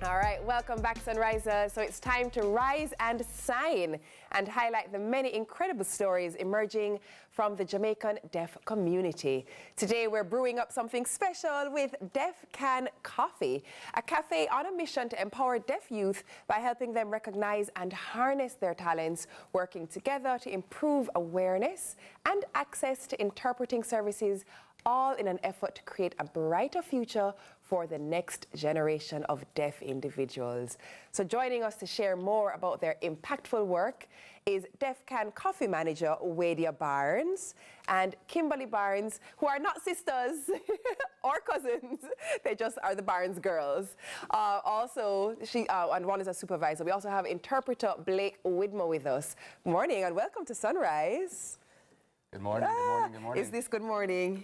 All right, welcome back, Sunrisers. So it's time to rise and shine and highlight the many incredible stories emerging from the Jamaican deaf community. Today, we're brewing up something special with Deaf Can Coffee, a cafe on a mission to empower deaf youth by helping them recognize and harness their talents, working together to improve awareness and access to interpreting services, all in an effort to create a brighter future for the next generation of deaf individuals. So joining us to share more about their impactful work is Deaf Can Coffee manager Wadia Barnes and Kimberly Barnes, who are not sisters or cousins. They just are the Barnes girls. Also, and one is a supervisor. We also have interpreter Blake Widmer with us. Morning and welcome to Sunrise. Good morning, good morning, good morning. Is this good morning?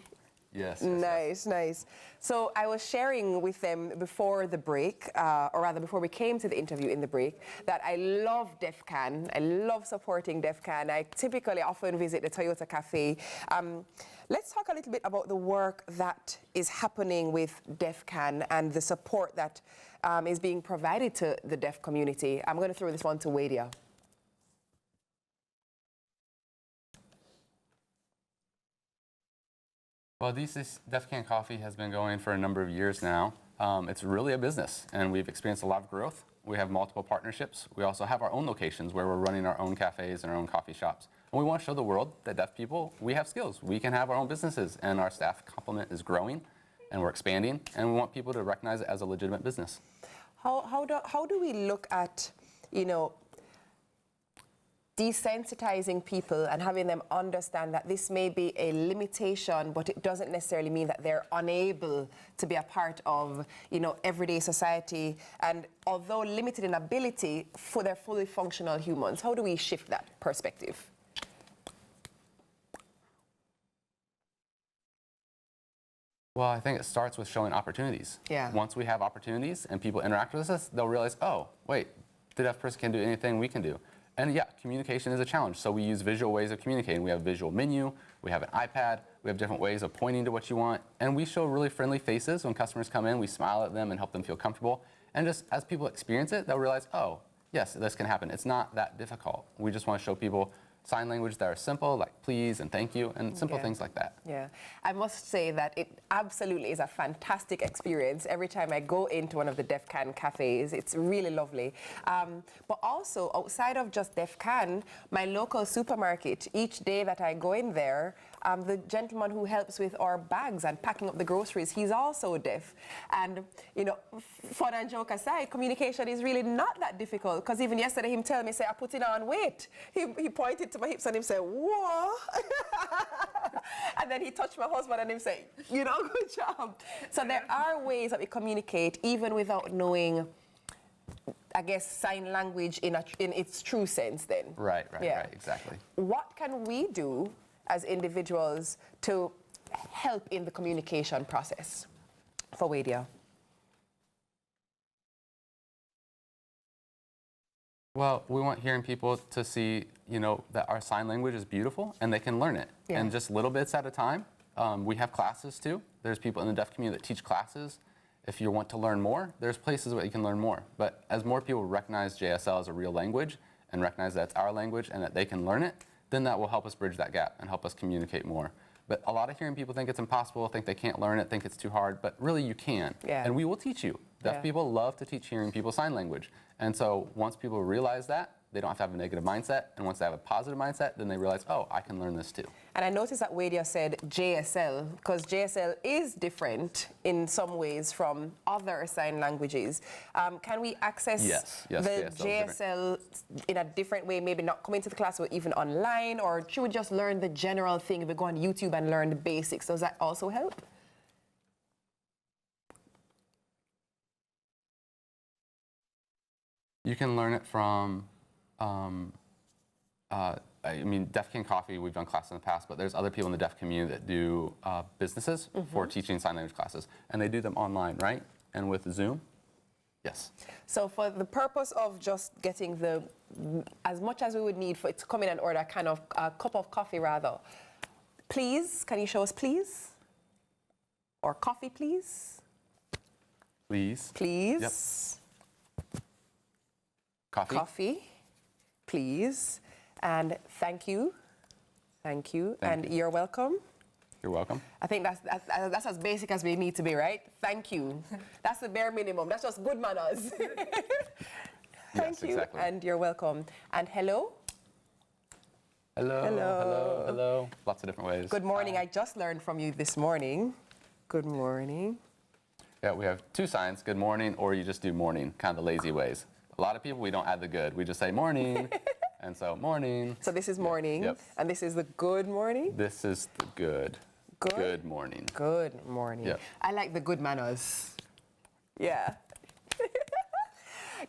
Yes. Nice, nice. So I was sharing with them before the break, or rather before we came to the interview in the break, that I love Deaf Can. I love supporting Deaf Can. I typically often visit the Toyota Cafe. Let's talk a little bit about the work that is happening with Deaf Can and the support that is being provided to the deaf community. I'm going to throw this one to Wadia. Well, Deaf Can Coffee has been going for a number of years now. It's really a business, and we've experienced a lot of growth. We have multiple partnerships. We also have our own locations where we're running our own cafes and our own coffee shops. And we want to show the world that deaf people, we have skills. We can have our own businesses, and our staff complement is growing, and we're expanding, and we want people to recognize it as a legitimate business. How do we look at, you know, desensitizing people and having them understand that this may be a limitation, but it doesn't necessarily mean that they're unable to be a part of, you know, everyday society. And although limited in ability, they're fully functional humans. How do we shift that perspective? Well, I think it starts with showing opportunities. Yeah. Once we have opportunities and people interact with us, they'll realize, oh, wait, the deaf person can do anything we can do. And yeah, communication is a challenge, so we use visual ways of communicating. We have a visual menu, we have an iPad, we have different ways of pointing to what you want, and we show really friendly faces when customers come in. We smile at them and help them feel comfortable. And just as people experience it, they'll realize, oh, yes, this can happen. It's not that difficult. We just want to show people sign language that are simple, like please and thank you, and simple things like that. Yeah, I must say that it absolutely is a fantastic experience. Every time I go into one of the Deaf Can cafes, it's really lovely. But also, outside of just Deaf Can, my local supermarket, each day that I go in there, the gentleman who helps with our bags and packing up the groceries, he's also deaf. And, you know, fun and joke aside, communication is really not that difficult, because even yesterday him tell me, say, I put it on weight. He pointed to my hips and him say, what? And then he touched my husband and him say, you know, good job. So there are ways that we communicate even without knowing, I guess, sign language in its true sense then. Right, exactly. What can we do as individuals to help in the communication process? For Wadia. Well, we want hearing people to see, you know, that our sign language is beautiful and they can learn it. Yeah. And just little bits at a time. We have classes too. There's people in the deaf community that teach classes. If you want to learn more, there's places where you can learn more. But as more people recognize JSL as a real language and recognize that it's our language and that they can learn it, then that will help us bridge that gap and help us communicate more. But a lot of hearing people think it's impossible, think they can't learn it, think it's too hard, but really you can. Yeah. And we will teach you. Deaf people love to teach hearing people sign language. And so once people realize that, they don't have to have a negative mindset. And once they have a positive mindset, then they realize, oh, I can learn this too. And I noticed that Wadia said JSL, because JSL is different in some ways from other sign languages. Can we access the JSL in a different way, maybe not come into the class or even online, or should we just learn the general thing if we go on YouTube and learn the basics? Does that also help? You can learn it from, I mean, Deaf Can Coffee, we've done classes in the past, but there's other people in the deaf community that do businesses for teaching sign language classes. And they do them online, right? And with Zoom? Yes. So for the purpose of just getting as much as we would need for it to come in and order a kind of a cup of coffee rather, please, can you show us please? Or coffee, please? Please. Please. Yep. Coffee. Coffee, please. And thank you. Thank you. Thank you. You're welcome. You're welcome. I think that's as basic as we need to be, right? Thank you. That's the bare minimum. That's just good manners. Thank you. Exactly. And you're welcome. And hello. Hello. Hello. Hello. Hello. Lots of different ways. Good morning. I just learned from you this morning. Good morning. Yeah, we have two signs, good morning, or you just do morning, kind of the lazy ways. A lot of people, we don't add the good. We just say morning, and so morning. So this is morning, Yep. and this is the good morning? This is the good. Good? Good morning. Good morning. Yep. I like the good manners. Yeah.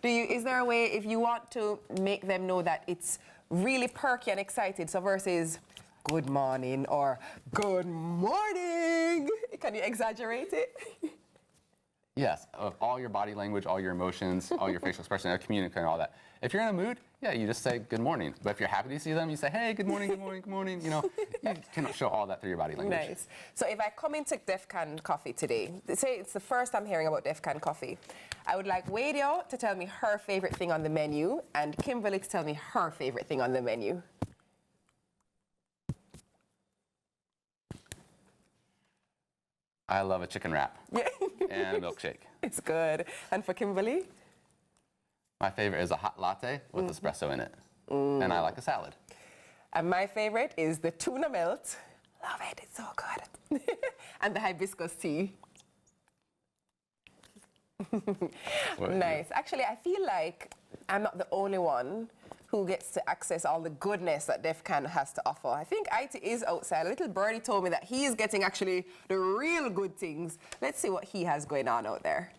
Is there a way, if you want to make them know that it's really perky and excited, so versus good morning or good morning, can you exaggerate it? Yes, of all your body language, all your emotions, all your facial expression, communicating all that. If you're in a mood, yeah, you just say good morning. But if you're happy to see them, you say, hey, good morning, good morning, good morning. You know, you can show all that through your body language. Nice. So if I come into Def Can Coffee today, say it's the first I'm hearing about Def Can Coffee, I would like Wadio to tell me her favorite thing on the menu and Kimberly to tell me her favorite thing on the menu. I love a chicken wrap Yeah. and a milkshake. It's good. And for Kimberly? My favorite is a hot latte with espresso in it. And I like a salad. And my favorite is the tuna melt. Love it, it's so good. And the hibiscus tea. Nice. Actually, I feel like I'm not the only one who gets to access all the goodness that Def Can has to offer. I think IT is outside. A little birdie told me that he is getting actually the real good things. Let's see what he has going on out there.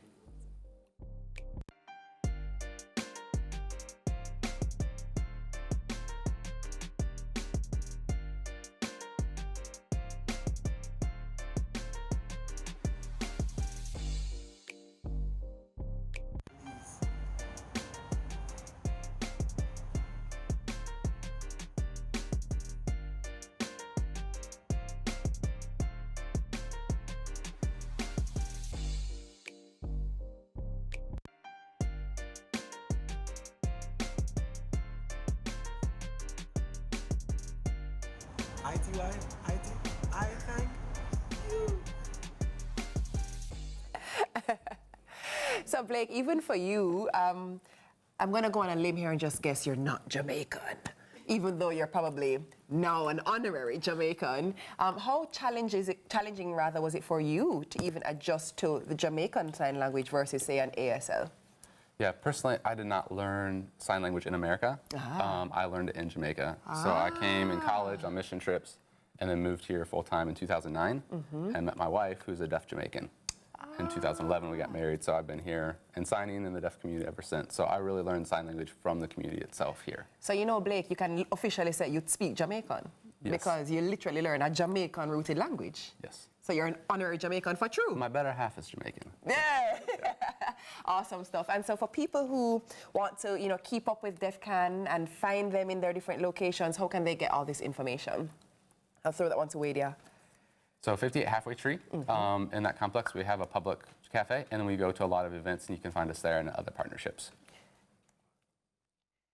I thank you. So Blake, even for you, I'm going to go on a limb here and just guess you're not Jamaican, even though you're probably now an honorary Jamaican. How challenging was it for you to even adjust to the Jamaican Sign Language versus, say, an ASL? Yeah, personally, I did not learn sign language in America. I learned it in Jamaica. So I came in college on mission trips and then moved here full-time in 2009 and met my wife, who's a deaf Jamaican. In 2011, we got married, so I've been here and signing in the deaf community ever since. So I really learned sign language from the community itself here. So you know, Blake, you can officially say you speak Jamaican. Yes. Because you literally learn a Jamaican-rooted language. Yes. So you're an honorary Jamaican for true. My better half is Jamaican. Yeah. Awesome stuff. And so for people who want to, you know, keep up with Def Can and find them in their different locations, how can they get all this information? I'll throw that one to Wadia. So 58 Halfway Tree, in that complex, we have a public cafe, and then we go to a lot of events, and you can find us there and other partnerships.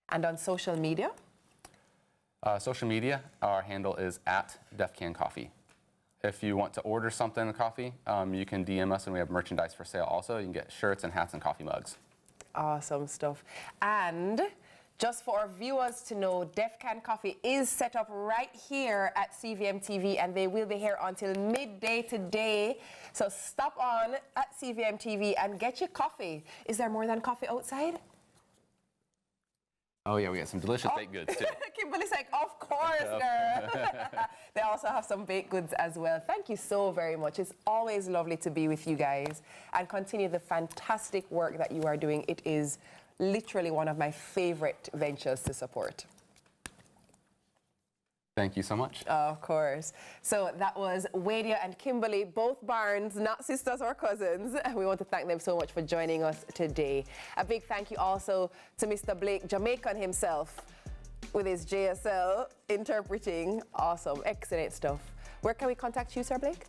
And on social media? Social media, our handle is @DefCanCoffee. If you want to order something, coffee, you can DM us, and we have merchandise for sale also. You can get shirts and hats and coffee mugs. Awesome stuff. And just for our viewers to know, Def Can Coffee is set up right here at CVMTV, and they will be here until midday today. So stop on at CVMTV and get your coffee. Is there more than coffee outside? Oh yeah, we got some delicious baked goods too. Kimberly's like, of course, girl. They also have some baked goods as well. Thank you so very much. It's always lovely to be with you guys and continue the fantastic work that you are doing. It is literally one of my favorite ventures to support. Thank you so much. Of course. So that was Wadia and Kimberly, both Barnes, not sisters or cousins. We want to thank them so much for joining us today. A big thank you also to Mr. Blake, Jamaican himself, with his JSL interpreting. Awesome, excellent stuff. Where can we contact you, Sir Blake?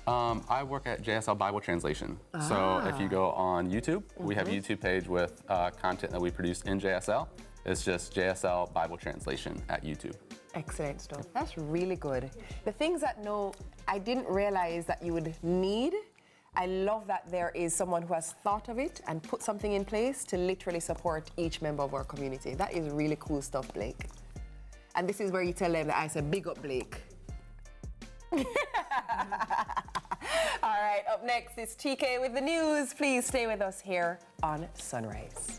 I work at JSL Bible Translation. So if you go on YouTube, we have a YouTube page with content that we produce in JSL. It's just JSL Bible Translation at YouTube. Excellent stuff. That's really good. The things that I didn't realize that you would need. I love that there is someone who has thought of it and put something in place to literally support each member of our community. That is really cool stuff, Blake. And this is where you tell them that I said, big up, Blake. All right, up next is TK with the news. Please stay with us here on Sunrise.